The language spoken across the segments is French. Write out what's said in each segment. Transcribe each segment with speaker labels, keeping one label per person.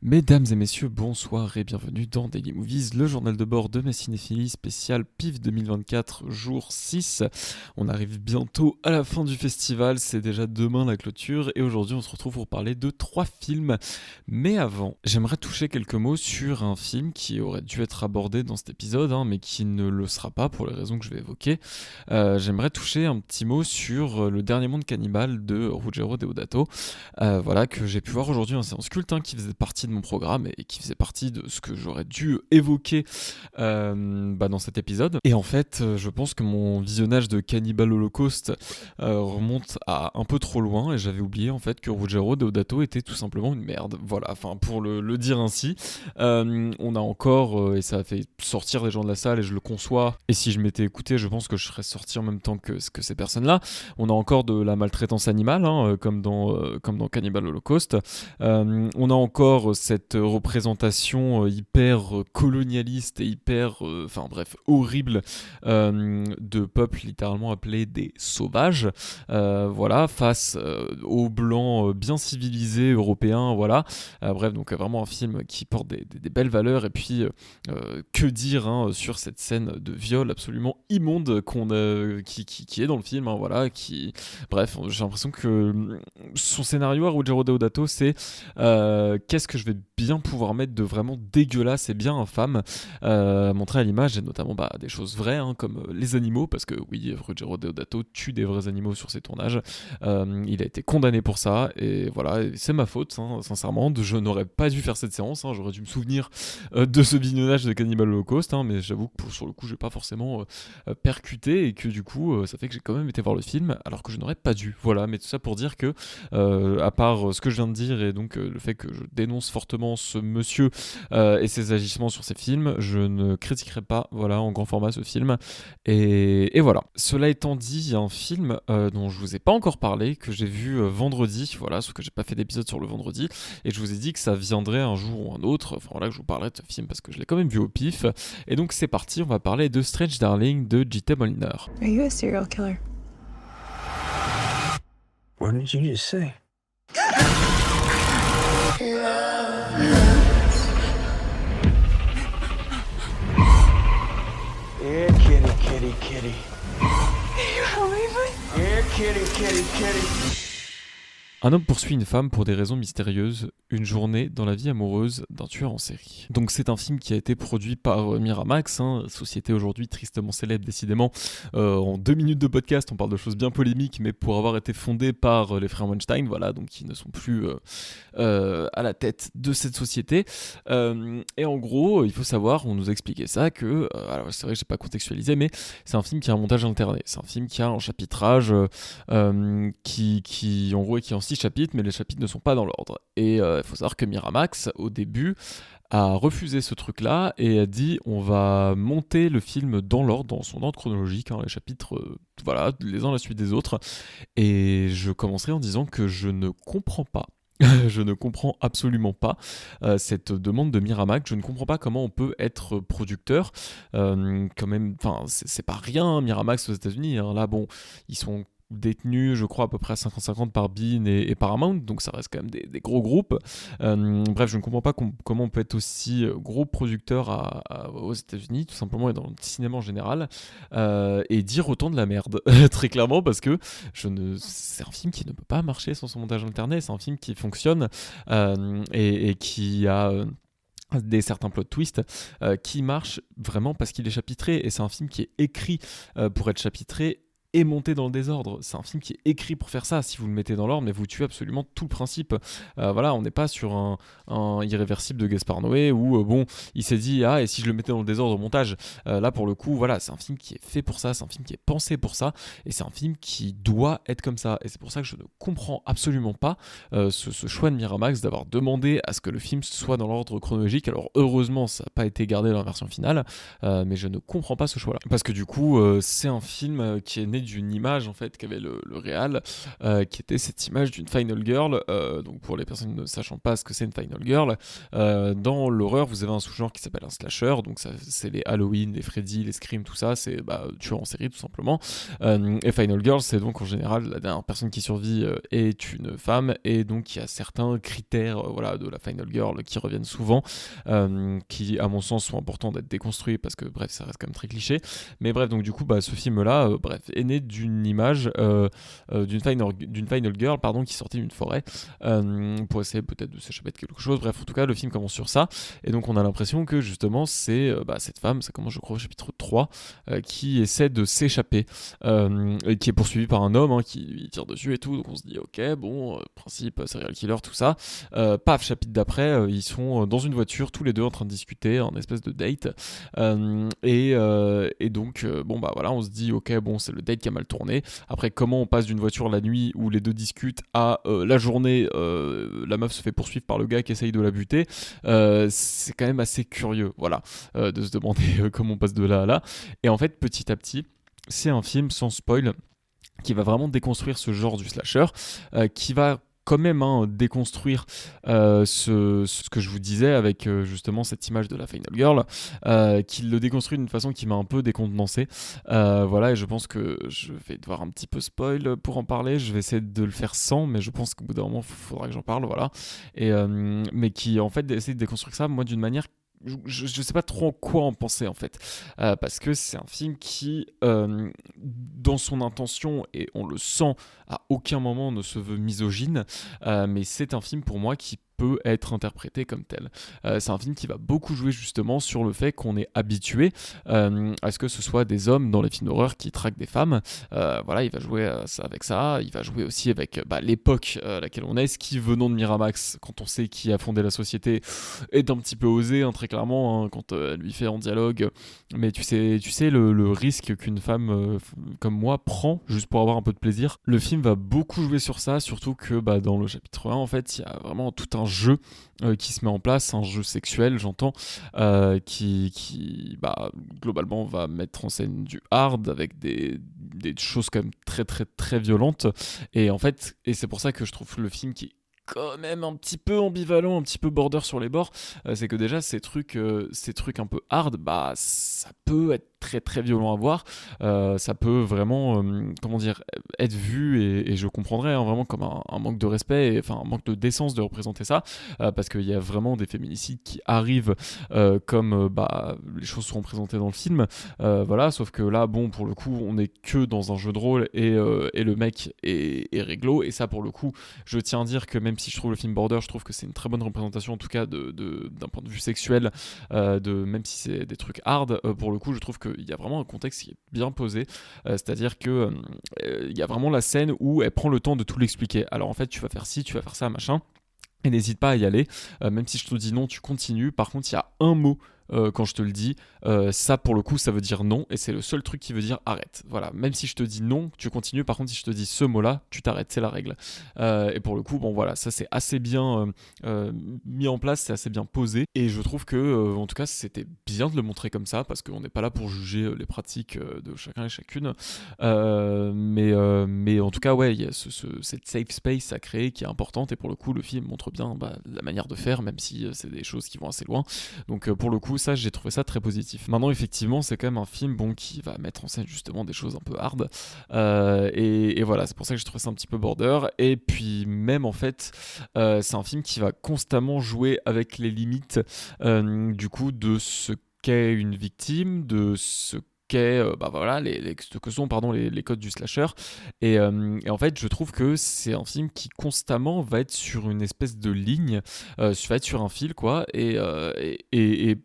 Speaker 1: Mesdames et messieurs, bonsoir et bienvenue dans Daily Movies, le journal de bord de ma cinéphilie spécial PIF 2024, jour 6. On arrive bientôt à la fin du festival, c'est déjà demain la clôture et aujourd'hui on se retrouve pour parler de 3 films. Mais avant, j'aimerais toucher quelques mots sur un film qui aurait dû être abordé dans cet épisode, mais qui ne le sera pas pour les raisons que je vais évoquer. J'aimerais toucher un petit mot sur Le Dernier Monde Cannibale de Ruggero Deodato, voilà, que j'ai pu voir aujourd'hui en séance culte, qui faisait partie de mon programme et qui faisait partie de ce que j'aurais dû évoquer dans cet épisode. Et en fait, je pense que mon visionnage de Cannibal Holocaust remonte à un peu trop loin et j'avais oublié en fait que Ruggero Deodato était tout simplement une merde. Voilà, enfin pour le dire ainsi. On a encore, et ça a fait sortir les gens de la salle et je le conçois, et si je m'étais écouté, je pense que je serais sorti en même temps que ces personnes-là. On a encore de la maltraitance animale, comme dans Cannibal Holocaust. On a encore cette représentation hyper colonialiste et hyper, horrible de peuples littéralement appelés des sauvages, voilà, face aux blancs bien civilisés européens, voilà. Bref, donc vraiment un film qui porte des belles valeurs, et puis que dire sur cette scène de viol absolument immonde qui est dans le film, voilà, bref, j'ai l'impression que son scénario à Ruggero Deodato, c'est qu'est-ce que je vais bien pouvoir mettre de vraiment dégueulasse et bien infâme, montrer à l'image, et notamment des choses vraies, comme les animaux, parce que oui, Ruggero Deodato tue des vrais animaux sur ses tournages. Il a été condamné pour ça, et voilà, et c'est ma faute, sincèrement, je n'aurais pas dû faire cette séance, j'aurais dû me souvenir de ce visionnage de Cannibal Holocaust, mais j'avoue que sur le coup, j'ai pas forcément percuté, et que du coup, ça fait que j'ai quand même été voir le film, alors que je n'aurais pas dû. Voilà, mais tout ça pour dire que, à part ce que je viens de dire, et donc le fait que je dénonce fortement ce monsieur et ses agissements sur ses films, je ne critiquerai pas, voilà, en grand format ce film. Et voilà. Cela étant dit, il y a un film dont je vous ai pas encore parlé, que j'ai vu vendredi, voilà, sauf que j'ai pas fait d'épisode sur le vendredi, et je vous ai dit que ça viendrait un jour ou un autre, enfin voilà, que je vous parlerai de ce film parce que je l'ai quand même vu au pif. Et donc c'est parti, on va parler de Strange Darling de J.T. Moliner.
Speaker 2: Are you a serial killer?
Speaker 3: What did you just say? Here, kitty, kitty, kitty.
Speaker 2: Can you help me, please?
Speaker 3: Here, kitty, kitty, kitty.
Speaker 1: Un homme poursuit une femme pour des raisons mystérieuses, une journée dans la vie amoureuse d'un tueur en série. Donc c'est un film qui a été produit par Miramax, société aujourd'hui tristement célèbre décidément. En 2 minutes de podcast, on parle de choses bien polémiques, mais pour avoir été fondé par les frères Weinstein, voilà, donc qui ne sont plus à la tête de cette société. Et en gros, il faut savoir, on nous a expliqué ça, que, alors c'est vrai que j'ai pas contextualisé, mais c'est un film qui a un montage alterné, c'est un film qui a un chapitrage qui en gros est qui en 6 chapitres, mais les chapitres ne sont pas dans l'ordre. Et il faut savoir que Miramax, au début, a refusé ce truc-là et a dit on va monter le film dans l'ordre, dans son ordre chronologique, les chapitres, voilà, les uns à la suite des autres. Et je commencerai en disant que je ne comprends pas. Je ne comprends absolument pas cette demande de Miramax. Je ne comprends pas comment on peut être producteur. Quand même, enfin, c'est pas rien, Miramax aux États-Unis. Là, bon, ils sont détenus, je crois, à peu près à 50-50 par Bean et Paramount, donc ça reste quand même des gros groupes. Bref, je ne comprends pas comment on peut être aussi gros producteur aux États-Unis, tout simplement, et dans le cinéma en général, et dire autant de la merde, très clairement, parce que c'est un film qui ne peut pas marcher sans son montage alterné, c'est un film qui fonctionne et qui a certains plot twists qui marchent vraiment parce qu'il est chapitré, et c'est un film qui est écrit pour être chapitré et monté dans le désordre. C'est un film qui est écrit pour faire ça. Si vous le mettez dans l'ordre, mais vous tuez absolument tout le principe. Voilà, on n'est pas sur un Irréversible de Gaspard Noé où il s'est dit et si je le mettais dans le désordre au montage. Là pour le coup, voilà, c'est un film qui est fait pour ça, c'est un film qui est pensé pour ça, et c'est un film qui doit être comme ça. Et c'est pour ça que je ne comprends absolument pas ce choix de Miramax d'avoir demandé à ce que le film soit dans l'ordre chronologique. Alors heureusement, ça n'a pas été gardé dans la version finale, mais je ne comprends pas ce choix-là. Parce que du coup, c'est un film qui est né d'une image en fait qu'avait le réal, qui était cette image d'une final girl. Donc pour les personnes ne sachant pas ce que c'est une final girl, dans l'horreur vous avez un sous-genre qui s'appelle un slasher, donc ça c'est les Halloween, les Freddy, les Scream, tout ça, c'est tueur en série tout simplement. Et final girl, c'est donc en général la dernière personne qui survit est une femme, et donc il y a certains critères voilà, de la final girl qui reviennent souvent, qui à mon sens sont importants d'être déconstruits parce que bref ça reste quand même très cliché. Mais bref, donc du coup ce film là est né d'une image d'une final girl pardon, qui sortait d'une forêt pour essayer peut-être de s'échapper de quelque chose. Bref, en tout cas le film commence sur ça, et donc on a l'impression que justement c'est cette femme, ça commence je crois au chapitre 3, qui essaie de s'échapper, et qui est poursuivi par un homme qui lui tire dessus et tout. Donc on se dit ok, bon, principe serial killer, tout ça. Paf, chapitre d'après, ils sont dans une voiture tous les deux en train de discuter, en espèce de date, et donc voilà, on se dit ok, bon, c'est le date qui a mal tourné. Après, comment on passe d'une voiture la nuit où les deux discutent à la journée, la meuf se fait poursuivre par le gars qui essaye de la buter, c'est quand même assez curieux, voilà, de se demander comment on passe de là à là. Et en fait, petit à petit, c'est un film sans spoil qui va vraiment déconstruire ce genre du slasher, qui va quand même déconstruire ce que je vous disais avec justement cette image de la final girl, qui le déconstruit d'une façon qui m'a un peu décontenancé, voilà, et je pense que je vais devoir un petit peu spoil pour en parler. Je vais essayer de le faire sans, mais je pense qu'au bout d'un moment il faudra que j'en parle, voilà, et mais qui en fait essaie de déconstruire ça, moi, d'une manière je sais pas trop quoi en penser en fait, parce que c'est un film qui dans son intention, et on le sent, à aucun moment ne se veut misogyne, mais c'est un film pour moi qui peut être interprété comme tel. C'est un film qui va beaucoup jouer justement sur le fait qu'on est habitué à ce que ce soit des hommes dans les films d'horreur qui traquent des femmes. Voilà, il va jouer avec ça, il va jouer aussi avec l'époque à laquelle on est, ce qui, venant de Miramax, quand on sait qui a fondé la société, est un petit peu osé, très clairement, quand elle lui fait en dialogue. Mais tu sais le risque qu'une femme comme moi prend juste pour avoir un peu de plaisir. Le film va beaucoup jouer sur ça, surtout que dans le chapitre 1, en fait, il y a vraiment tout un jeu qui se met en place, un jeu sexuel, j'entends, qui globalement va mettre en scène du hard avec des choses quand même très très très violentes. Et en fait, et c'est pour ça que je trouve le film qui est quand même un petit peu ambivalent, un petit peu border sur les bords, c'est que déjà ces trucs un peu hard, ça peut être très très violent à voir, ça peut vraiment être vu, et je comprendrais vraiment comme un manque de respect, et, enfin un manque de décence de représenter ça, parce qu'il y a vraiment des féminicides qui arrivent comme les choses seront présentées dans le film, voilà, sauf que là bon, pour le coup on est que dans un jeu de rôle, et le mec est réglo, et ça pour le coup je tiens à dire que même si je trouve le film border, je trouve que c'est une très bonne représentation en tout cas d'un point de vue sexuel, même si c'est des trucs hard, pour le coup je trouve qu'il y a vraiment un contexte qui est bien posé, c'est-à-dire que il y a vraiment la scène où elle prend le temps de tout l'expliquer. Alors en fait tu vas faire ci, tu vas faire ça, machin, et n'hésite pas à y aller, même si je te dis non, tu continues. Par contre il y a un mot quand je te le dis, ça pour le coup ça veut dire non, et c'est le seul truc qui veut dire arrête. Voilà, même si je te dis non, tu continues. Par contre si je te dis ce mot là, tu t'arrêtes, c'est la règle. Et pour le coup bon voilà, ça c'est assez bien mis en place, c'est assez bien posé, et je trouve que en tout cas c'était bien de le montrer comme ça, parce qu'on n'est pas là pour juger les pratiques de chacun et chacune, mais en tout cas ouais, il y a cette safe space à créer qui est importante, et pour le coup le film montre bien la manière de faire, même si c'est des choses qui vont assez loin. Donc pour le coup ça, j'ai trouvé ça très positif. Maintenant effectivement c'est quand même un film qui va mettre en scène justement des choses un peu hard, et voilà, c'est pour ça que j'ai trouvé ça un petit peu border. Et puis même en fait c'est un film qui va constamment jouer avec les limites du coup de ce qu'est une victime, de ce qu'est ce que sont les codes du slasher, et en fait je trouve que c'est un film qui constamment va être sur une espèce de ligne, va être sur un fil quoi, et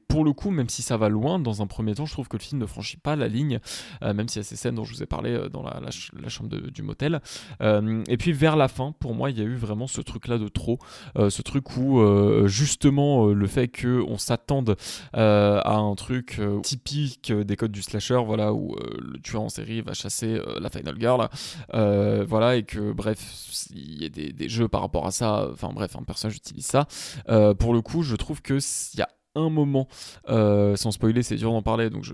Speaker 1: pour le coup même si ça va loin dans un premier temps, je trouve que le film ne franchit pas la ligne, même s'il y a ces scènes dont je vous ai parlé dans la chambre du motel, et puis vers la fin pour moi il y a eu vraiment ce truc là de trop, ce truc où justement le fait qu'on s'attende à un truc typique des codes du slasher, voilà, où le tueur en série va chasser la final girl, voilà, et que bref il y a des jeux par rapport à ça, enfin bref un personnage utilise ça, pour le coup je trouve que il y a un moment, sans spoiler, c'est dur d'en parler, donc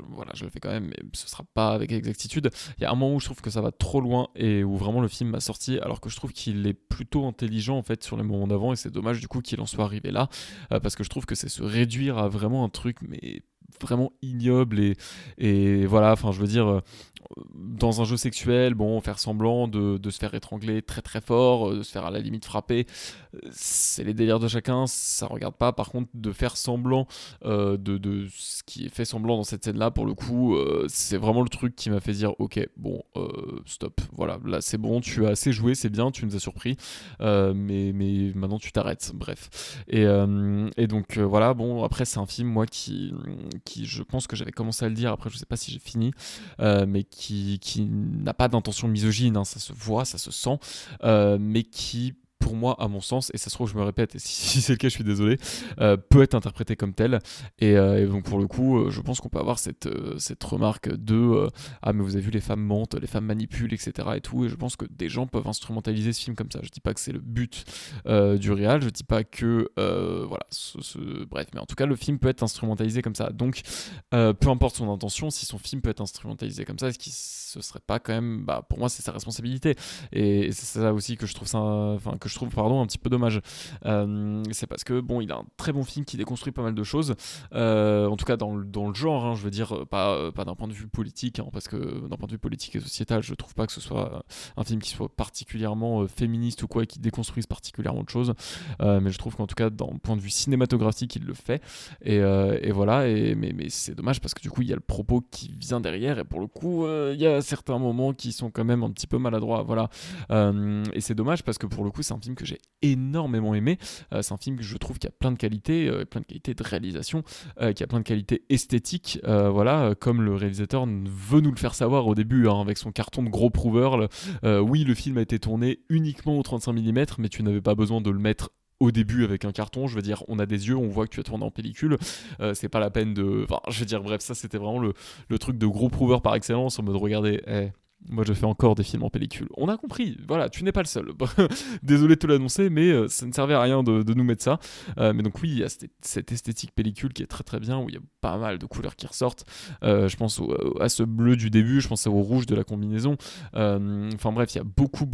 Speaker 1: voilà, je le fais quand même, mais ce sera pas avec exactitude. Il y a un moment où je trouve que ça va trop loin et où vraiment le film m'a sorti, alors que je trouve qu'il est plutôt intelligent en fait sur les moments d'avant, et c'est dommage du coup qu'il en soit arrivé là, parce que je trouve que c'est se réduire à vraiment un truc, mais vraiment ignoble et voilà, enfin je veux dire, dans un jeu sexuel, bon, faire semblant de se faire étrangler très très fort, de se faire à la limite frapper, c'est les délires de chacun, ça regarde pas. Par contre, de faire semblant de ce qui est fait semblant dans cette scène là, pour le coup, c'est vraiment le truc qui m'a fait dire ok, bon, stop, voilà, là c'est bon, tu as assez joué, c'est bien, tu nous as surpris, mais maintenant tu t'arrêtes, bref. Et donc voilà, bon, après c'est un film, moi, qui je pense que j'avais commencé à le dire, après je sais pas si j'ai fini, mais qui n'a pas d'intention misogyne, hein, ça se voit, ça se sent, mais qui, pour moi, à mon sens, et ça se trouve je me répète, et si c'est le cas je suis désolé, peut être interprété comme tel, et donc pour le coup, je pense qu'on peut avoir cette remarque de ah mais vous avez vu, les femmes mentent, les femmes manipulent, etc. et tout, et je pense que des gens peuvent instrumentaliser ce film comme ça. Je dis pas que c'est le but du réal, je dis pas que voilà, bref, mais en tout cas le film peut être instrumentalisé comme ça, donc peu importe son intention, si son film peut être instrumentalisé comme ça, est-ce qu'il ce serait pas quand même, bah pour moi c'est sa responsabilité, et c'est ça aussi que je trouve ça, enfin que je trouve pardon un petit peu dommage. C'est parce que bon, il a un très bon film qui déconstruit pas mal de choses, en tout cas dans le genre, hein, je veux dire, pas d'un point de vue politique, hein, parce que d'un point de vue politique et sociétal, je trouve pas que ce soit un film qui soit particulièrement féministe ou quoi, et qui déconstruise particulièrement de choses, mais je trouve qu'en tout cas d'un point de vue cinématographique il le fait, et voilà, mais c'est dommage parce que du coup il y a le propos qui vient derrière, et pour le coup il y a certains moments qui sont quand même un petit peu maladroits, voilà. Et c'est dommage parce que pour le coup c'est un film que j'ai énormément aimé, c'est un film que je trouve qui a plein de qualités, de réalisation, qui a plein de qualités esthétiques, voilà, comme le réalisateur veut nous le faire savoir au début, hein, avec son carton de gros prouveur, oui, le film a été tourné uniquement au 35 mm, mais tu n'avais pas besoin de le mettre au début avec un carton, je veux dire, on a des yeux, on voit que tu as tourné en pellicule, c'est pas la peine de... Enfin, je veux dire, bref, ça c'était vraiment le truc de gros prouveur par excellence, en mode, regardez, moi je fais encore des films en pellicule. On a compris, voilà, tu n'es pas le seul. Désolé de te l'annoncer, mais ça ne servait à rien de nous mettre ça. Mais donc oui, il y a cette esthétique pellicule qui est très très bien, où il y a pas mal de couleurs qui ressortent. Je pense à ce bleu du début, je pense au rouge de la combinaison. Enfin bref, il y a beaucoup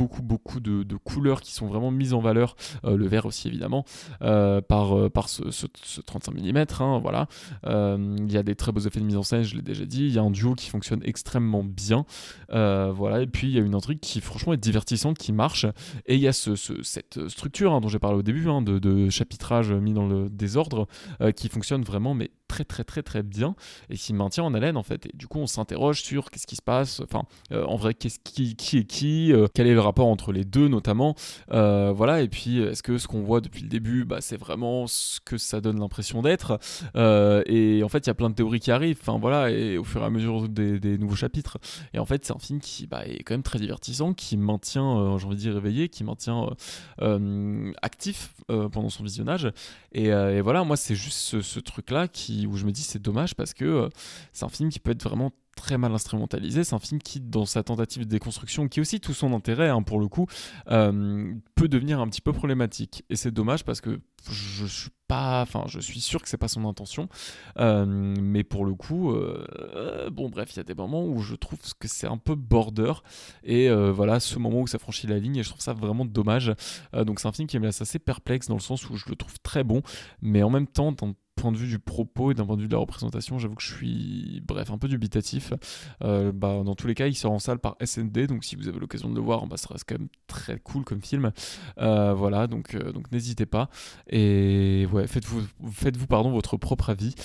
Speaker 1: de couleurs qui sont vraiment mises en valeur. Le vert aussi évidemment, par ce 35 mm, hein, voilà. Il y a des très beaux effets de mise en scène, je l'ai déjà dit. Il y a un duo qui fonctionne extrêmement bien. Voilà, et puis il y a une intrigue qui franchement est divertissante, qui marche, et il y a cette structure, hein, dont j'ai parlé au début, hein, de chapitrage mis dans le désordre, qui fonctionne vraiment mais très bien, et qui maintient en haleine en fait, et du coup on s'interroge sur qu'est-ce qui se passe, enfin en vrai qui est qui, quel est le rapport entre les deux notamment, voilà, et puis est-ce que ce qu'on voit depuis le début, bah, c'est vraiment ce que ça donne l'impression d'être, et en fait il y a plein de théories qui arrivent, enfin voilà, et au fur et à mesure des nouveaux chapitres, et en fait c'est un film qui est quand même très divertissant, qui maintient, j'ai envie de dire, réveillé, qui maintient actif pendant son visionnage, et voilà, moi c'est juste ce truc là où je me dis c'est dommage, parce que c'est un film qui peut être vraiment très mal instrumentalisé, c'est un film qui, dans sa tentative de déconstruction, qui est aussi tout son intérêt, hein, pour le coup, peut devenir un petit peu problématique, et c'est dommage parce que je suis sûr que c'est pas son intention, mais pour le coup, bon bref, il y a des moments où je trouve que c'est un peu border, et voilà, ce moment où ça franchit la ligne, et je trouve ça vraiment dommage. Donc c'est un film qui me laisse assez perplexe, dans le sens où je le trouve très bon, mais en même temps, d'un point de vue du propos et d'un point de vue de la représentation, j'avoue que je suis, bref, un peu dubitatif. Dans tous les cas, il sort en salle par SND, donc si vous avez l'occasion de le voir, ça reste quand même très cool comme film. Voilà, donc n'hésitez pas, et ouais, faites-vous pardon, votre propre avis,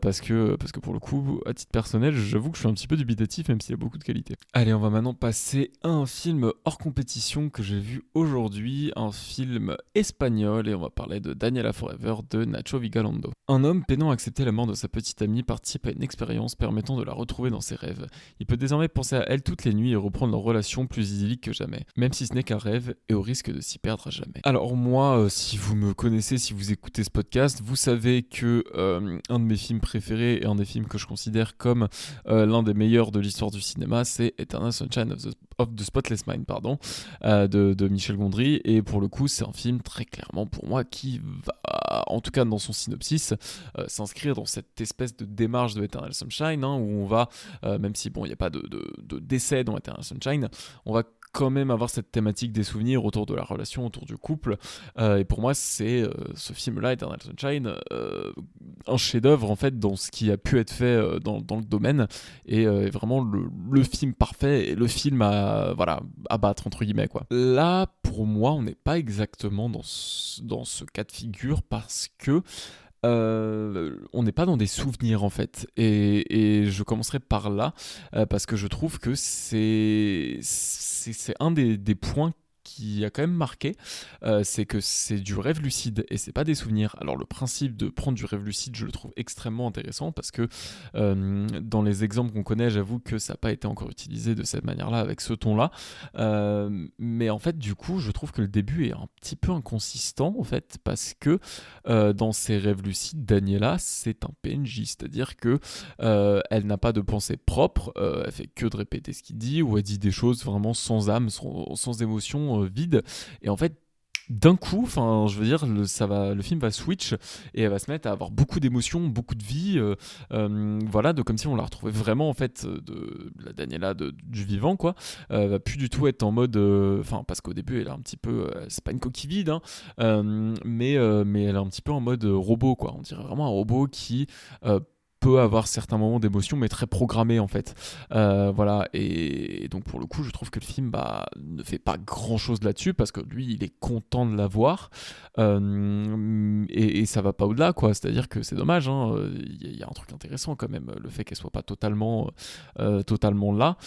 Speaker 1: parce que pour le coup, à titre personnel, j'avoue que je suis un petit peu dubitatif, même s'il y a beaucoup de qualité. Allez, on va maintenant passer à un film hors compétition que j'ai vu aujourd'hui, un film espagnol, et on va parler de Daniela Forever de Nacho Vigalondo. Un homme peinant à accepter la mort de sa petite amie participe à une expérience permettant de la retrouver dans ses rêves. Il peut désormais penser à elle toutes les nuits et reprendre leur relation plus idyllique que jamais, même si ce n'est qu'un rêve, et au risque de s'y perdre à jamais. Alors moi, si vous me connaissez, si vous écoutez ce podcast, vous savez que un de mes films préférés, et un des films que je considère comme l'un des meilleurs de l'histoire du cinéma, c'est Eternal Sunshine of the Spotless Mind, de Michel Gondry, et pour le coup c'est un film très clairement pour moi qui va, en tout cas dans son synopsis, s'inscrire dans cette espèce de démarche de Eternal Sunshine, hein, où on va, même si bon, il n'y a pas de décès dans Eternal Sunshine, on va quand même avoir cette thématique des souvenirs autour de la relation, autour du couple. Et pour moi, c'est ce film-là, Eternal Sunshine, un chef-d'œuvre en fait dans ce qui a pu être fait dans le domaine, et vraiment le film parfait et le film à battre entre guillemets quoi. Là, pour moi, on n'est pas exactement dans ce cas de figure parce que on n'est pas dans des souvenirs en fait, et je commencerai par là parce que je trouve que c'est un des points qui a quand même marqué, c'est que c'est du rêve lucide et c'est pas des souvenirs. Alors le principe de prendre du rêve lucide, je le trouve extrêmement intéressant parce que dans les exemples qu'on connaît, j'avoue que ça n'a pas été encore utilisé de cette manière-là, avec ce ton-là, mais en fait du coup je trouve que le début est un petit peu inconsistant en fait, parce que dans ses rêves lucides, Daniela c'est un PNJ, c'est-à-dire que elle n'a pas de pensée propre, elle fait que de répéter ce qu'il dit, ou elle dit des choses vraiment sans âme, sans émotion, vide, et en fait d'un coup, enfin, je veux dire, le film va switch et elle va se mettre à avoir beaucoup d'émotions, beaucoup de vie, voilà, comme si on la retrouvait vraiment en fait de la Daniela du vivant quoi. Va plus du tout être en mode, enfin, parce qu'au début elle est un petit peu, c'est pas une coquille vide, hein, mais elle est un petit peu en mode robot quoi. On dirait vraiment un robot qui peut avoir certains moments d'émotion, mais très programmé en fait. Voilà, et donc pour le coup, je trouve que le film ne fait pas grand chose là-dessus, parce que lui, il est content de la voir, et ça va pas au-delà, quoi. C'est-à-dire que c'est dommage, hein, il y a un truc intéressant quand même, le fait qu'elle soit pas totalement là.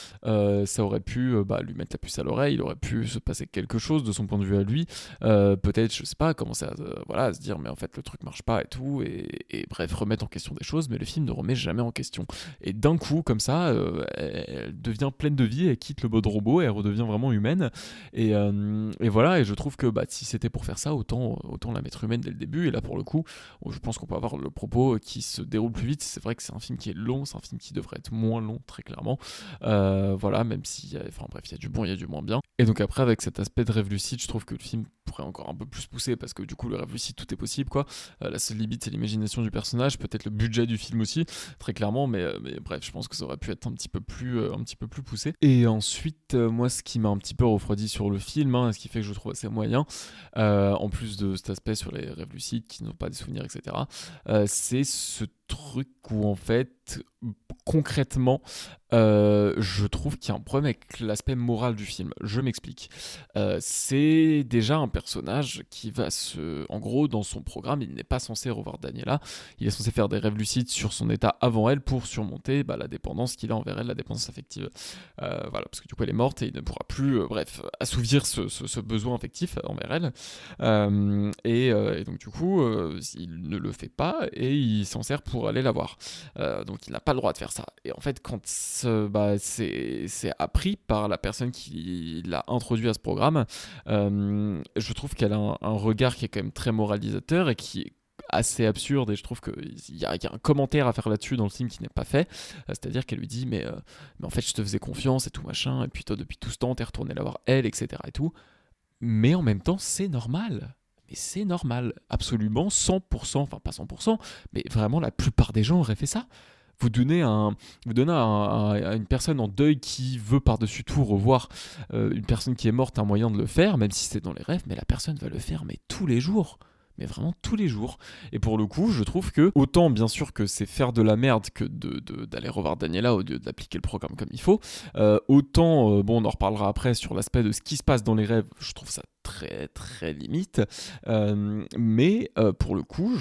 Speaker 1: Ça aurait pu lui mettre la puce à l'oreille, il aurait pu se passer quelque chose de son point de vue à lui, peut-être, je sais pas, commencer à se dire mais en fait le truc marche pas et tout, et bref, remettre en question des choses, mais le film ne remet jamais en question. Et d'un coup, comme ça, elle devient pleine de vie, elle quitte le mode robot, et elle redevient vraiment humaine. Et voilà, et je trouve que si c'était pour faire ça, autant la mettre humaine dès le début. Et là, pour le coup, je pense qu'on peut avoir le propos qui se déroule plus vite. C'est vrai que c'est un film qui est long, c'est un film qui devrait être moins long, très clairement. Voilà, même s'il y a, enfin bref, il y a du bon, il y a du moins bien. Et donc après, avec cet aspect de rêve lucide, je trouve que le film pourrait encore un peu plus pousser, parce que du coup, le rêve lucide, tout est possible, quoi. La seule limite, c'est l'imagination du personnage, peut-être le budget du film aussi, très clairement, mais bref, je pense que ça aurait pu être un petit peu plus poussé. Et ensuite, moi, ce qui m'a un petit peu refroidi sur le film, hein, ce qui fait que je le trouve assez moyen, en plus de cet aspect sur les rêves lucides qui n'ont pas des souvenirs, etc., c'est ce truc où en fait concrètement je trouve qu'il y a un problème avec l'aspect moral du film. Je m'explique. C'est déjà un personnage qui va en gros, dans son programme, il n'est pas censé revoir Daniela, il est censé faire des rêves lucides sur son état avant elle pour surmonter la dépendance qu'il a envers elle, la dépendance affective. Voilà, parce que du coup elle est morte et il ne pourra plus assouvir ce besoin affectif envers elle. Et donc du coup il ne le fait pas et il s'en sert pour aller la voir. Donc il n'a pas le droit de faire ça. Et en fait, quand c'est appris par la personne qui l'a introduit à ce programme, je trouve qu'elle a un regard qui est quand même très moralisateur et qui est assez absurde, et je trouve qu'il y a un commentaire à faire là-dessus dans le film qui n'est pas fait, c'est-à-dire qu'elle lui dit mais en fait je te faisais confiance et tout machin, et puis toi depuis tout ce temps t'es retourné la voir elle, etc. et tout, mais en même temps c'est normal. Mais c'est normal, absolument 100%, enfin pas 100%, mais vraiment la plupart des gens auraient fait ça. Vous donnez à une personne en deuil qui veut par-dessus tout revoir une personne qui est morte un moyen de le faire, même si c'est dans les rêves, mais la personne va le faire mais tous les jours. Mais vraiment tous les jours. Et pour le coup, je trouve que, autant bien sûr que c'est faire de la merde que d'aller revoir Daniela au lieu d'appliquer le programme comme il faut, autant, on en reparlera après sur l'aspect de ce qui se passe dans les rêves, je trouve ça très très limite, mais pour le coup,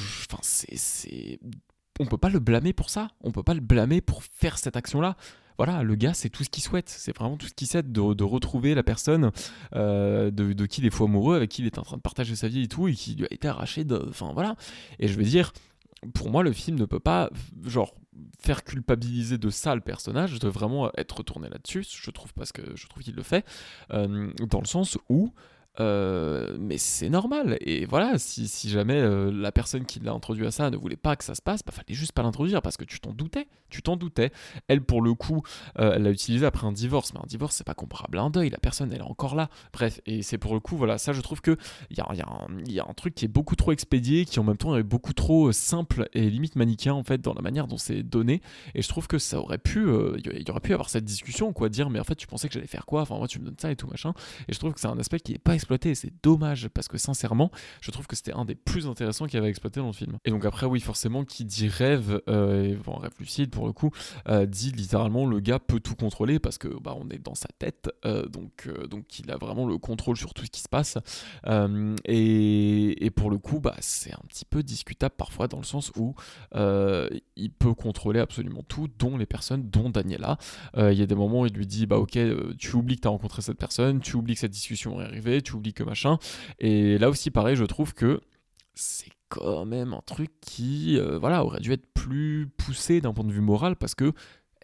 Speaker 1: on peut pas le blâmer pour ça, on peut pas le blâmer pour faire cette action-là. Voilà, le gars, c'est tout ce qu'il souhaite. C'est vraiment tout ce qu'il souhaite, de retrouver la personne de qui il est fou amoureux, avec qui il est en train de partager sa vie et tout, et qui lui a été arraché de... Enfin, voilà. Et je veux dire, pour moi, le film ne peut pas, faire culpabiliser de ça le personnage, de vraiment être retourné là-dessus, je trouve, parce que je trouve qu'il le fait, dans le sens où mais c'est normal. Et voilà, si jamais la personne qui l'a introduit à ça ne voulait pas que ça se passe, bah fallait juste pas l'introduire parce que tu t'en doutais. Elle, pour le coup, elle l'a utilisé après un divorce, mais un divorce, c'est pas comparable à un deuil. La personne, elle est encore là. Bref, et c'est pour le coup, voilà, ça, je trouve que il y a un truc qui est beaucoup trop expédié, qui en même temps est beaucoup trop simple et limite manichéen, en fait, dans la manière dont c'est donné. Et je trouve que ça aurait pu, il y aurait pu y avoir cette discussion, quoi, dire, mais en fait, tu pensais que j'allais faire quoi? Enfin, moi, tu me donnes ça et tout, machin. Et je trouve que c'est un aspect qui est pas exploité, et c'est dommage, parce que sincèrement, je trouve que c'était un des plus intéressants qu'il y avait exploité dans le film. Et donc après, oui, forcément, qui dit rêve, et bon, rêve lucide pour le coup, dit littéralement le gars peut tout contrôler parce que bah, on est dans sa tête, donc il a vraiment le contrôle sur tout ce qui se passe. Et pour le coup, bah, c'est un petit peu discutable parfois dans le sens où il peut contrôler absolument tout, dont les personnes, dont Daniela. Il y a des moments où il lui dit bah ok, tu oublies que tu as rencontré cette personne, tu oublies que cette discussion est arrivée, tu oublies que machin. Et là aussi pareil, je trouve que c'est quand même un truc qui voilà, aurait dû être plus poussé d'un point de vue moral parce que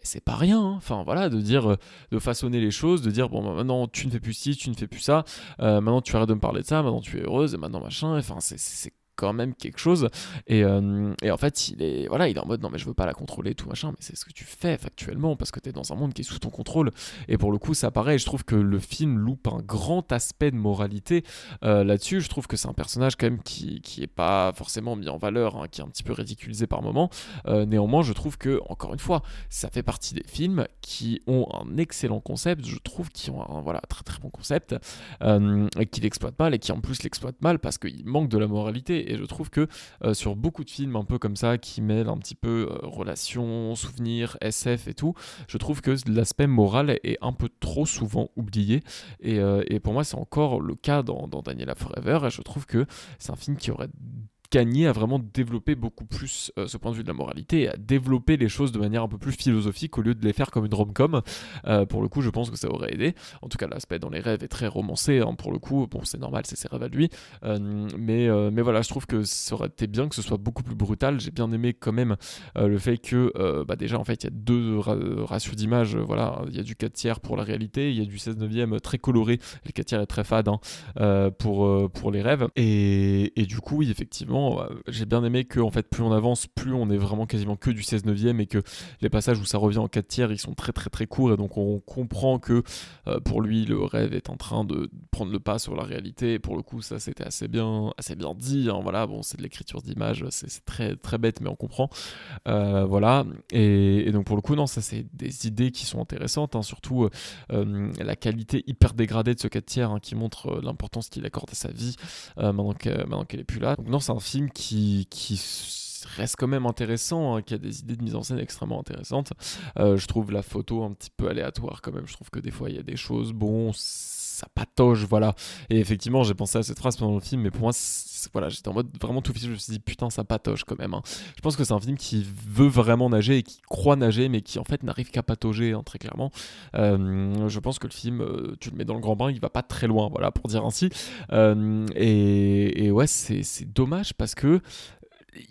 Speaker 1: c'est pas rien, hein. Enfin voilà, de dire, de façonner les choses, de dire bon bah, maintenant tu ne fais plus ci, tu ne fais plus ça, maintenant tu arrêtes de me parler de ça, maintenant tu es heureuse et maintenant machin, enfin c'est quand même quelque chose. Et en fait il est en mode non mais je veux pas la contrôler tout machin, mais c'est ce que tu fais factuellement parce que t'es dans un monde qui est sous ton contrôle. Et pour le coup ça paraît, je trouve que le film loupe un grand aspect de moralité là-dessus. Je trouve que c'est un personnage quand même qui est pas forcément mis en valeur, hein, qui est un petit peu ridiculisé par moment. Néanmoins je trouve que encore une fois ça fait partie des films qui ont un excellent concept, je trouve, qui ont un voilà, très très bon concept, et qui l'exploitent mal, et qui en plus l'exploitent mal parce qu'il manque de la moralité. Et je trouve que sur beaucoup de films un peu comme ça, qui mêlent un petit peu relations, souvenirs, SF et tout, je trouve que l'aspect moral est un peu trop souvent oublié. Et pour moi, c'est encore le cas dans Daniela Forever, et je trouve que c'est un film qui aurait gagner à vraiment développer beaucoup plus ce point de vue de la moralité et à développer les choses de manière un peu plus philosophique au lieu de les faire comme une rom-com. Pour le coup, je pense que ça aurait aidé. En tout cas, l'aspect dans les rêves est très romancé, hein, pour le coup. Bon, c'est normal, c'est ses rêves à lui. Mais voilà, je trouve que ça aurait été bien que ce soit beaucoup plus brutal. J'ai bien aimé quand même le fait que, bah déjà, en fait, il y a deux ratios d'images. Voilà, il y a du 4 tiers pour la réalité, il y a du 16/9 très coloré. Le 4 tiers est très fade, hein, pour les rêves. Et du coup, oui, effectivement, j'ai bien aimé que en fait, plus on avance, plus on est vraiment quasiment que du 16/9 et que les passages où ça revient en 4 tiers, ils sont très très très courts et donc on comprend que pour lui, le rêve est en train de prendre le pas sur la réalité. Et pour le coup, ça c'était assez bien dit, hein, voilà, bon, c'est de l'écriture d'image, c'est très très bête, mais on comprend. Voilà, et donc pour le coup, non, ça c'est des idées qui sont intéressantes, hein, surtout la qualité hyper dégradée de ce 4 tiers, hein, qui montre l'importance qu'il accorde à sa vie maintenant qu'elle est plus là. Donc non, c'est un film qui reste quand même intéressant, hein, qui a des idées de mise en scène extrêmement intéressantes. Je trouve la photo un petit peu aléatoire quand même. Je trouve que des fois il y a des choses, bon, ça patauge, voilà. Et effectivement, j'ai pensé à cette phrase pendant le film, mais pour moi, voilà, j'étais en mode vraiment tout fixé. Je me suis dit putain, ça patauge quand même, hein. Je pense que c'est un film qui veut vraiment nager et qui croit nager, mais qui en fait n'arrive qu'à patauger, hein, très clairement. Je pense que le film, tu le mets dans le grand bain, il va pas très loin, voilà, pour dire ainsi. Et ouais, c'est dommage parce que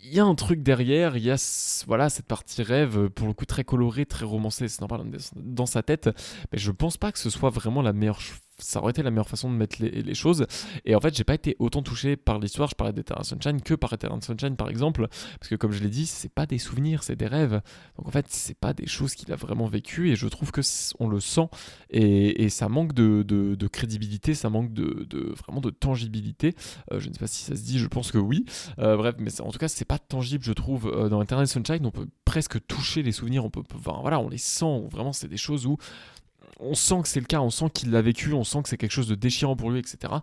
Speaker 1: il y a un truc derrière, il y a voilà, cette partie rêve, pour le coup très colorée, très romancée, c'est normal, dans sa tête, mais je pense pas que ce soit vraiment la meilleure ça aurait été la meilleure façon de mettre les choses. Et en fait, j'ai pas été autant touché par l'histoire, je parlais d'Eternal Sunshine, que par Eternal Sunshine par exemple, parce que comme je l'ai dit, c'est pas des souvenirs, c'est des rêves. Donc en fait, c'est pas des choses qu'il a vraiment vécues, et je trouve que on le sent, et ça manque de crédibilité, ça manque vraiment de tangibilité. Je ne sais pas si ça se dit, je pense que oui. Bref, mais en tout cas, c'est pas tangible, je trouve. Dans Eternal Sunshine, on peut presque toucher les souvenirs, enfin, voilà, on les sent, vraiment, c'est des choses où on sent que c'est le cas, on sent qu'il l'a vécu, on sent que c'est quelque chose de déchirant pour lui, etc.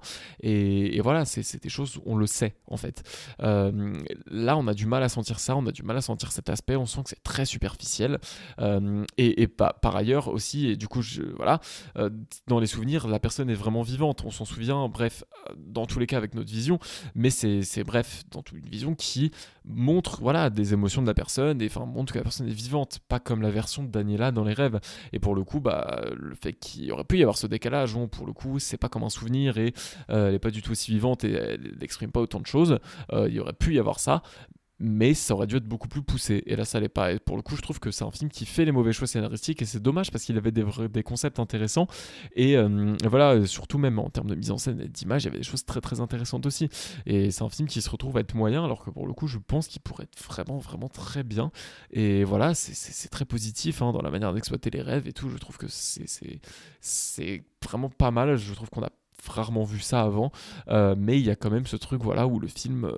Speaker 1: Et voilà, c'est des choses où on le sait, en fait. Là, on a du mal à sentir ça, on a du mal à sentir cet aspect, on sent que c'est très superficiel. Et par ailleurs aussi, et du coup, voilà, dans les souvenirs, la personne est vraiment vivante, on s'en souvient, bref, dans tous les cas avec notre vision, mais c'est bref, dans toute une vision qui montre, voilà, des émotions de la personne, et enfin, montre que la personne est vivante, pas comme la version de Daniela dans les rêves. Et pour le coup, bah, le fait qu'il aurait pu y avoir ce décalage, où pour le coup c'est pas comme un souvenir, et elle est pas du tout aussi vivante, et elle n'exprime pas autant de choses, il y aurait pu y avoir ça. mais ça aurait dû être beaucoup plus poussé, et là ça l'est pas, et pour le coup je trouve que c'est un film qui fait les mauvais choix scénaristiques, et c'est dommage parce qu'il avait des concepts intéressants, et voilà, surtout même en termes de mise en scène et d'image, il y avait des choses très très intéressantes aussi, et c'est un film qui se retrouve à être moyen, alors que pour le coup je pense qu'il pourrait être vraiment vraiment très bien, et voilà, c'est très positif dans la manière d'exploiter les rêves et tout, je trouve que c'est vraiment pas mal, je trouve qu'on a rarement vu ça avant, mais il y a quand même ce truc voilà où le film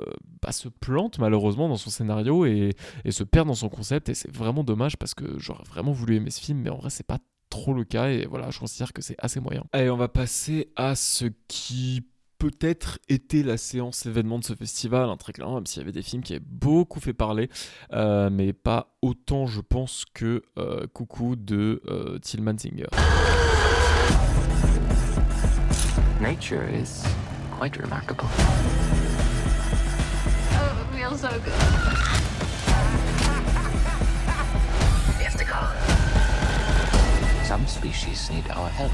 Speaker 1: se plante malheureusement dans son scénario et se perd dans son concept, et c'est vraiment dommage parce que j'aurais vraiment voulu aimer ce film, mais en vrai c'est pas trop le cas, et voilà, je considère que c'est assez moyen. Allez, on va passer à ce qui peut-être était la séance événement de ce festival, très clairement, même s'il y avait des films qui avaient beaucoup fait parler, mais pas autant je pense que Coucou de Tillman Singer.
Speaker 4: Nature is quite remarkable.
Speaker 5: Oh, it feels so good.
Speaker 4: Mystical. Some species need our help.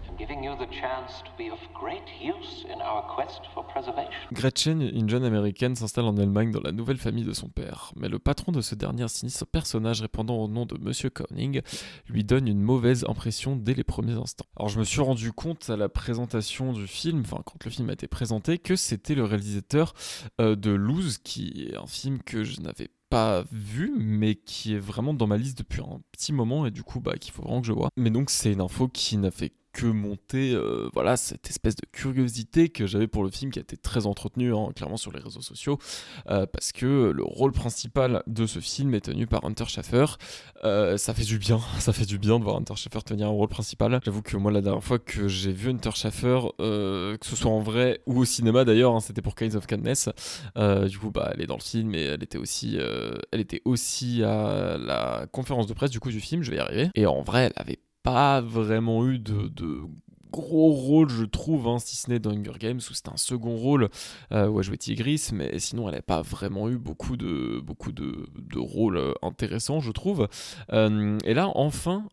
Speaker 6: I'm giving you the chance to be of great use in our quest for preservation.
Speaker 1: Gretchen, une jeune américaine, s'installe en Allemagne dans la nouvelle famille de son père. Mais le patron de ce dernier sinistre personnage répondant au nom de Monsieur Koenig lui donne une mauvaise impression dès les premiers instants. Alors je me suis rendu compte à la présentation du film, quand le film a été présenté, que c'était le réalisateur de Lose, qui est un film que je n'avais pas vu, mais qui est vraiment dans ma liste depuis un petit moment, et du coup qu'il faut vraiment que je vois. Mais donc c'est une info qui n'a fait que monter voilà, cette espèce de curiosité que j'avais pour le film, qui a été très entretenue clairement sur les réseaux sociaux, parce que le rôle principal de ce film est tenu par Hunter Schafer. Ça fait du bien de voir Hunter Schafer tenir un rôle principal. J'avoue que moi la dernière fois que j'ai vu Hunter Schafer, que ce soit en vrai ou au cinéma d'ailleurs, c'était pour Kinds of Kindness, du coup elle est dans le film, et elle était aussi à la conférence de presse du coup du film, je vais y arriver, et en vrai elle avait pas vraiment eu de gros rôle, je trouve, si ce n'est dans Hunger Games où c'était un second rôle où elle jouait Tigris, mais sinon elle n'a pas vraiment eu beaucoup de rôles intéressants, je trouve, et là enfin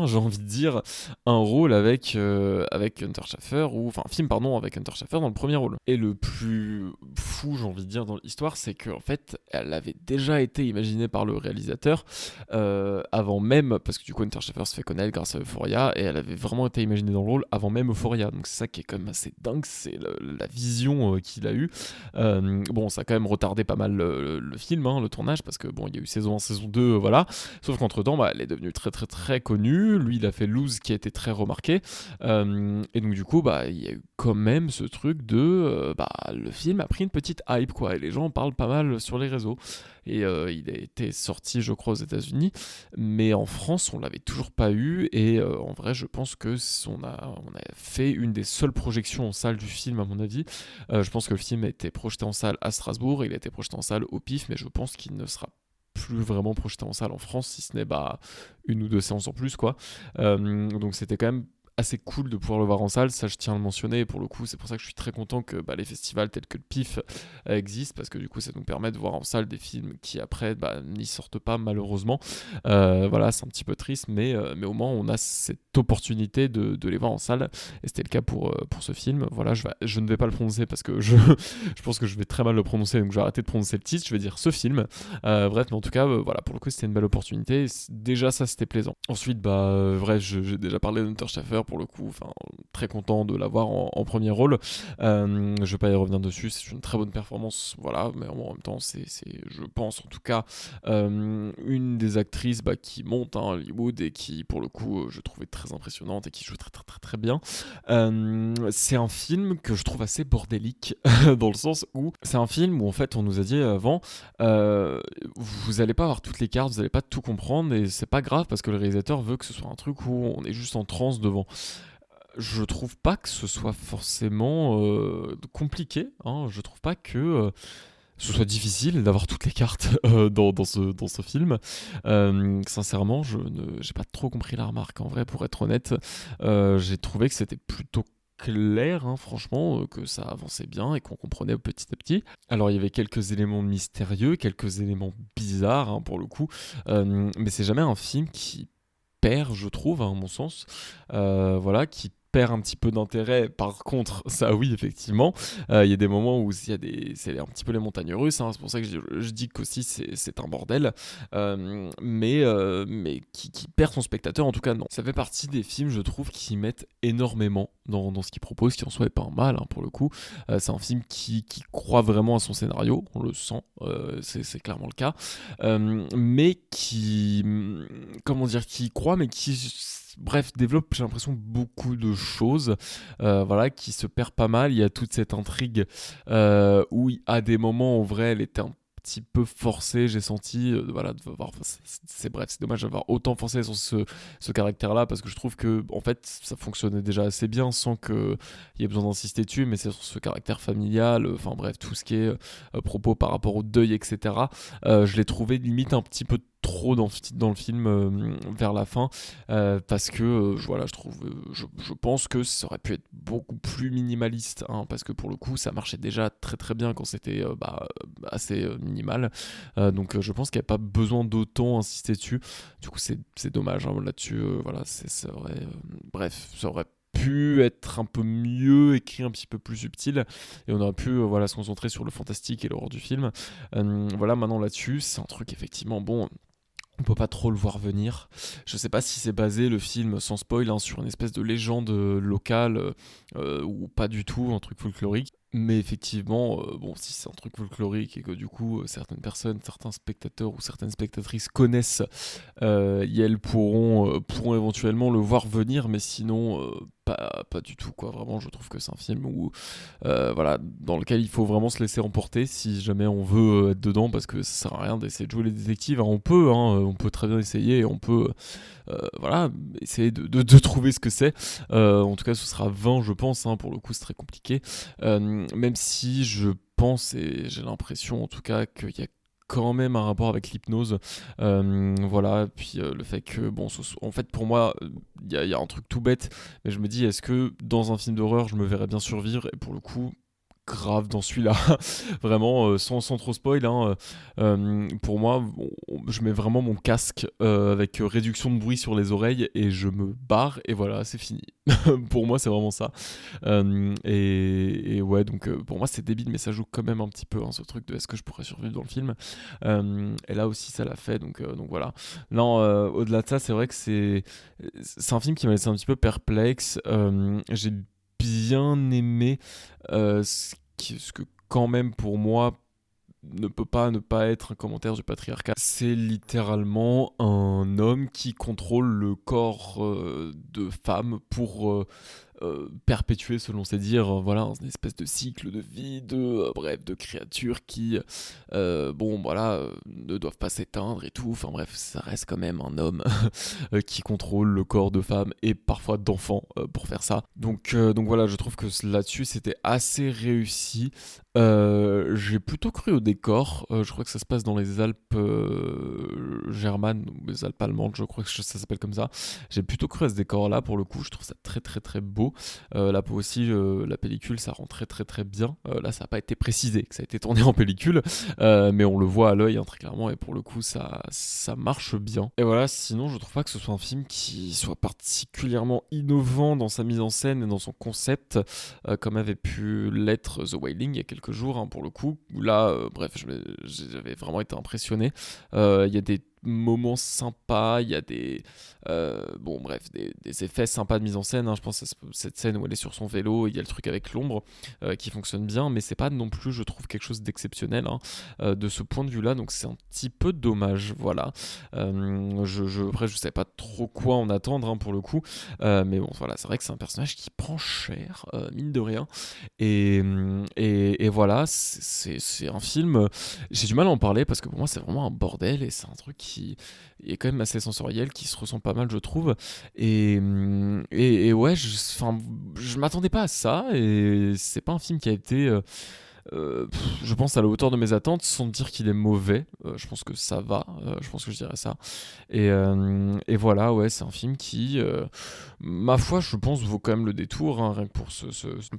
Speaker 1: j'ai envie de dire, un rôle avec Hunter Schafer, un film avec Hunter Schafer dans le premier rôle. Et le plus fou, j'ai envie de dire, dans l'histoire, c'est qu'en fait, elle avait déjà été imaginée par le réalisateur avant même, parce que du coup Hunter Schafer se fait connaître grâce à Euphoria, et elle avait vraiment été imaginée dans le rôle avant même Euphoria, donc c'est ça qui est quand même assez dingue, c'est la vision qu'il a eue. Ça a quand même retardé pas mal le film, le tournage, parce que il y a eu saison 1, saison 2, voilà, sauf qu'entre temps, elle est devenue très très très connue. Lui il a fait Lose qui a été très remarqué, et donc du coup il y a eu quand même ce truc de le film a pris une petite hype quoi, et les gens en parlent pas mal sur les réseaux, et il a été sorti je crois aux États-Unis, mais en France on l'avait toujours pas eu, et en vrai je pense que on a fait une des seules projections en salle du film à mon avis. Je pense que le film a été projeté en salle à Strasbourg, il a été projeté en salle au PIF, mais je pense qu'il ne sera plus vraiment projeté en salle en France, si ce n'est une ou deux séances en plus quoi. Donc c'était quand même assez cool de pouvoir le voir en salle, ça je tiens à le mentionner, et pour le coup c'est pour ça que je suis très content que les festivals tels que le PIF existent, parce que du coup ça nous permet de voir en salle des films qui après n'y sortent pas malheureusement. Voilà, c'est un petit peu triste, mais au moins on a cette opportunité de les voir en salle, et c'était le cas pour ce film. Voilà, je ne vais pas le prononcer parce que je pense que je vais très mal le prononcer, donc je vais arrêter de prononcer le titre, je vais dire ce film. Bref, mais en tout cas voilà, pour le coup c'était une belle opportunité, déjà ça c'était plaisant. Ensuite bref, j'ai déjà parlé de Hunter Schafer pour le coup, très content de l'avoir en premier rôle. Je vais pas y revenir dessus, c'est une très bonne performance, voilà, mais en même temps c'est je pense en tout cas une des actrices qui monte à Hollywood, et qui pour le coup je trouvais très impressionnante, et qui joue très très très très bien. C'est un film que je trouve assez bordélique dans le sens où c'est un film où en fait on nous a dit avant vous allez pas avoir toutes les cartes, vous allez pas tout comprendre, et c'est pas grave parce que le réalisateur veut que ce soit un truc où on est juste en transe devant. Je trouve pas que ce soit forcément compliqué, je trouve pas que ce soit difficile d'avoir toutes les cartes dans ce film. Sincèrement, j'ai pas trop compris la remarque, en vrai, pour être honnête. J'ai trouvé que c'était plutôt clair, franchement, que ça avançait bien et qu'on comprenait petit à petit. Alors il y avait quelques éléments mystérieux, quelques éléments bizarres pour le coup, mais c'est jamais un film qui perd, je trouve, à mon sens, voilà, qui perd un petit peu d'intérêt. Par contre, ça oui, effectivement, il y a des moments où c'est un petit peu les montagnes russes, hein, c'est pour ça que je dis qu'aussi c'est un bordel, mais qui perd son spectateur, en tout cas non. Ça fait partie des films, je trouve, qui mettent énormément dans ce qu'il propose, qui en soi est pas un mal, hein, pour le coup. C'est un film qui croit vraiment à son scénario, on le sent, c'est clairement le cas, mais qui croit, mais qui... Bref, développe, j'ai l'impression, beaucoup de choses, voilà, qui se perd pas mal. Il y a toute cette intrigue où, à des moments, en vrai, elle était un petit peu forcée, j'ai senti, voilà, bref, c'est dommage d'avoir autant forcé sur ce caractère-là, parce que je trouve que, en fait, ça fonctionnait déjà assez bien sans qu'il y ait besoin d'insister dessus, mais c'est sur ce caractère familial, enfin bref, tout ce qui est propos par rapport au deuil, etc. Je l'ai trouvé limite un petit peu trop dans le film vers la fin, parce que voilà, je pense que ça aurait pu être beaucoup plus minimaliste, hein, parce que pour le coup ça marchait déjà très très bien quand c'était assez minimal, donc je pense qu'il n'y a pas besoin d'autant insister dessus. Du coup c'est dommage, hein, là-dessus, voilà, ça aurait bref, ça aurait pu être un peu mieux écrit, un petit peu plus subtil, et on aurait pu voilà, se concentrer sur le fantastique et l'horreur du film. Voilà, maintenant là-dessus c'est un truc effectivement, bon, on peut pas trop le voir venir. Je sais pas si c'est basé, le film, sans spoil, hein, sur une espèce de légende locale, ou pas du tout, un truc folklorique. Mais effectivement, bon, si c'est un truc folklorique et que du coup, certaines personnes, certains spectateurs ou certaines spectatrices connaissent, et elles pourront éventuellement le voir venir, mais sinon, pas du tout, quoi. Vraiment, je trouve que c'est un film où, voilà, dans lequel il faut vraiment se laisser emporter si jamais on veut être dedans, parce que ça sert à rien d'essayer de jouer les détectives. Hein, on peut très bien essayer, on peut voilà, essayer de trouver ce que c'est. En tout cas, ce sera 20, je pense, hein, pour le coup, c'est très compliqué. Même si je pense, et j'ai l'impression en tout cas, qu'il y a quand même un rapport avec l'hypnose, voilà, puis le fait que, bon, en fait pour moi, il y a un truc tout bête, mais je me dis, est-ce que dans un film d'horreur je me verrais bien survivre? Et pour le coup, grave dans celui-là, vraiment, sans trop spoil, hein, pour moi, je mets vraiment mon casque avec réduction de bruit sur les oreilles et je me barre et voilà, c'est fini. Pour moi, c'est vraiment ça. Et ouais, donc pour moi, c'est débile, mais ça joue quand même un petit peu, hein, ce truc de est-ce que je pourrais survivre dans le film. Et là aussi, ça l'a fait, donc voilà. Non, au-delà de ça, c'est vrai que c'est un film qui m'a laissé un petit peu perplexe. J'ai bien aimé ce que quand même pour moi ne peut pas ne pas être un commentaire du patriarcat. C'est littéralement un homme qui contrôle le corps de femme pour perpétuer, selon ses dires, voilà, une espèce de cycle de vie, bref, de créatures qui, bon, voilà, ne doivent pas s'éteindre et tout. Enfin bref, ça reste quand même un homme qui contrôle le corps de femmes et parfois d'enfants pour faire ça. Donc voilà, je trouve que là-dessus, c'était assez réussi. J'ai plutôt cru au décor. Je crois que ça se passe dans les Alpes germanes, ou les Alpes allemandes, je crois que ça s'appelle comme ça. J'ai plutôt cru à ce décor-là, pour le coup. Je trouve ça très très très beau. Là aussi, la pellicule, ça rend très très très bien. Là, ça n'a pas été précisé que ça a été tourné en pellicule, mais on le voit à l'œil, hein, très clairement, et pour le coup, ça marche bien. Et voilà, sinon, je trouve pas que ce soit un film qui soit particulièrement innovant dans sa mise en scène et dans son concept, comme avait pu l'être The Wailing il y a quelques jours, hein, pour le coup. Là, bref, j'avais vraiment été impressionné. Il y a des moments sympas, il y a des bon bref, des effets sympas de mise en scène, hein. Je pense à cette scène où elle est sur son vélo, il y a le truc avec l'ombre qui fonctionne bien, mais c'est pas non plus, je trouve, quelque chose d'exceptionnel, hein, de ce point de vue là, donc c'est un petit peu dommage, voilà. Après je sais pas trop quoi en attendre, hein, pour le coup, mais bon voilà, c'est vrai que c'est un personnage qui prend cher, mine de rien, et voilà, c'est un film, j'ai du mal à en parler parce que pour moi c'est vraiment un bordel et c'est un truc qui est quand même assez sensoriel, qui se ressent pas mal, je trouve, et ouais, je m'attendais pas à ça, et c'est pas un film qui a été je pense à la hauteur de mes attentes, sans dire qu'il est mauvais. Je pense que ça va, je pense que je dirais ça, et voilà, ouais, c'est un film qui, ma foi, je pense vaut quand même le détour, hein, rien que pour ce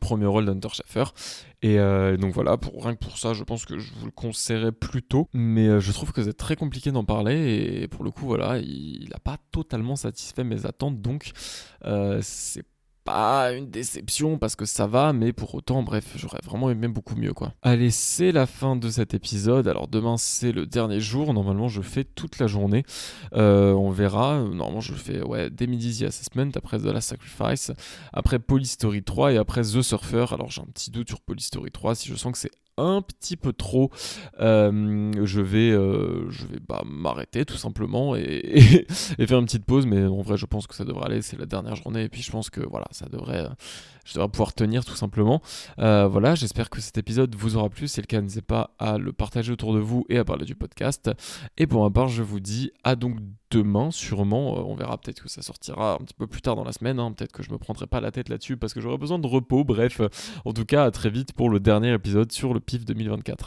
Speaker 1: premier rôle d'Hunter Schafer, et donc voilà, rien que pour ça, je pense que je vous le conseillerais plutôt, mais je trouve que c'est très compliqué d'en parler, et pour le coup, voilà, il a pas totalement satisfait mes attentes, donc c'est pas une déception parce que ça va, mais pour autant, bref, j'aurais vraiment aimé beaucoup mieux, quoi. Allez, c'est la fin de cet épisode. Alors demain, c'est le dernier jour. Normalement, je fais toute la journée. On verra. Normalement, je fais dès midi The Assessment, après The Last Sacrifice, après Police Story 3 et après The Surfer. Alors j'ai un petit doute sur Police Story 3. Si je sens que c'est un petit peu trop, je vais m'arrêter tout simplement et faire une petite pause, mais en vrai je pense que ça devrait aller, c'est la dernière journée et puis je pense que voilà, je devrais pouvoir tenir tout simplement. Voilà, j'espère que cet épisode vous aura plu. Si c'est le cas, n'hésitez pas à le partager autour de vous et à parler du podcast. Et pour ma part, je vous dis à donc demain sûrement. On verra, peut-être que ça sortira un petit peu plus tard dans la semaine, hein. Peut-être que je me prendrai pas la tête là-dessus parce que j'aurai besoin de repos. Bref, en tout cas à très vite pour le dernier épisode sur le PIF 2024.